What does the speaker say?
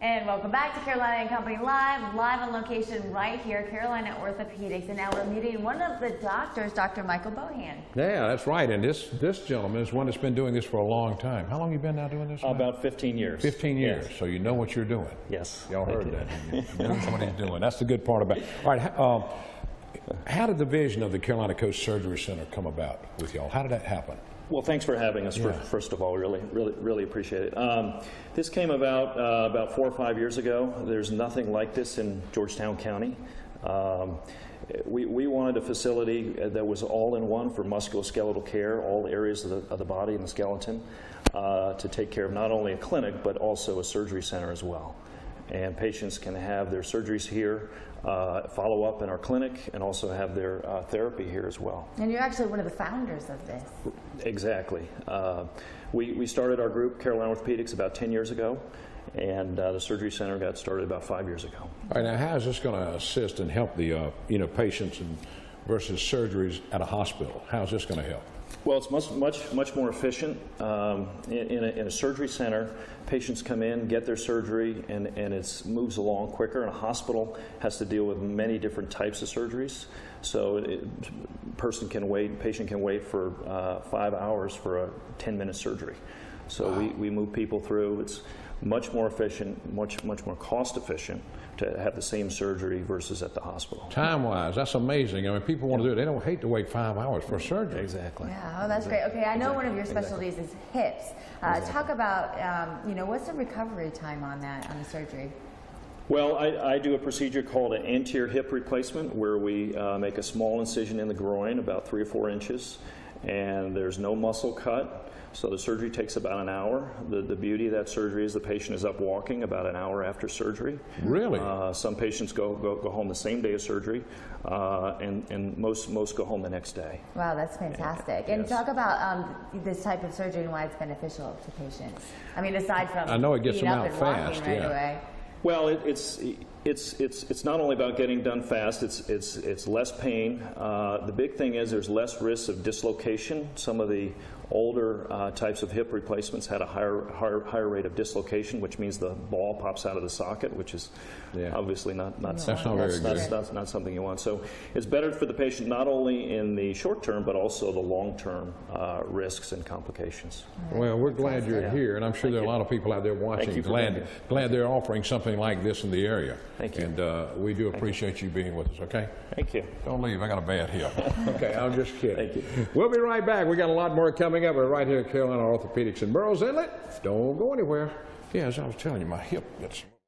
And welcome back to Carolina and Company live on location right here, Carolina Orthopaedics. And now we're meeting one of the doctors, Dr. Micheal Bohan. Yeah, that's right. And this gentleman is one that's been doing this for a long time. How long have you been now doing this? About 15 years. 15 years. Yes. So you know what you're doing. Yes. Y'all heard that. He knows what he's doing. That's the good part about it. All right. How did the vision of the Carolina Coast Surgery Center come about with y'all? How did that happen? Well, thanks for having us. First of all, really appreciate it. This came about 4 or 5 years ago. There's nothing like this in Georgetown County. We wanted a facility that was all-in-one for musculoskeletal care, all areas of the body and the skeleton, to take care of not only a clinic but also a surgery center as well. And patients can have their surgeries here, follow up in our clinic, and also have their therapy here as well. And you're actually one of the founders of this. Exactly. We started our group, Carolina Orthopaedics, about 10 years ago, and the surgery center got started about 5 years ago. All right, now how is this going to assist and help the patients versus surgeries at a hospital? How is this going to help? Well, it's much more efficient. In a surgery center, patients come in, get their surgery, and it moves along quicker. And a hospital has to deal with many different types of surgeries. So patient can wait for 5 hours for a 10-minute surgery. So we move people through. It's much more efficient, much more cost efficient to have the same surgery versus at the hospital. Time-wise, that's amazing. I mean, people want to do it. They don't hate to wait 5 hours for surgery. Exactly. Yeah, oh, that's great. Okay, I know one of your specialties is hips. Talk about, what's the recovery time on that, on the surgery? Well, I do a procedure called an anterior hip replacement, where we make a small incision in the groin, about 3 or 4 inches, and there's no muscle cut. So the surgery takes about an hour. The beauty of that surgery is the patient is up walking about an hour after surgery. Really? Some patients go home the same day of surgery, and most go home the next day. Wow, that's fantastic. And talk about this type of surgery and why it's beneficial to patients. I mean, aside from I know it gets them out fast. Right away. Well, it's not only about getting done fast. It's less pain. The big thing is there's less risk of dislocation. Some of the older types of hip replacements had a higher rate of dislocation, which means the ball pops out of the socket, which is obviously not something you want. So it's better for the patient not only in the short term but also the long term risks and complications. Well, we're glad you're here, and I'm sure there are a lot of people out there watching glad they're offering something like this in the area. Thank you. And we do appreciate you being with us, okay? Thank you. Don't leave. I got a bad hip. Okay, I'm just kidding. Thank you. We'll be right back. We got a lot more coming up. We're right here at Carolina Orthopaedics in Burroughs Inlet. Don't go anywhere. Yeah, as I was telling you, my hip gets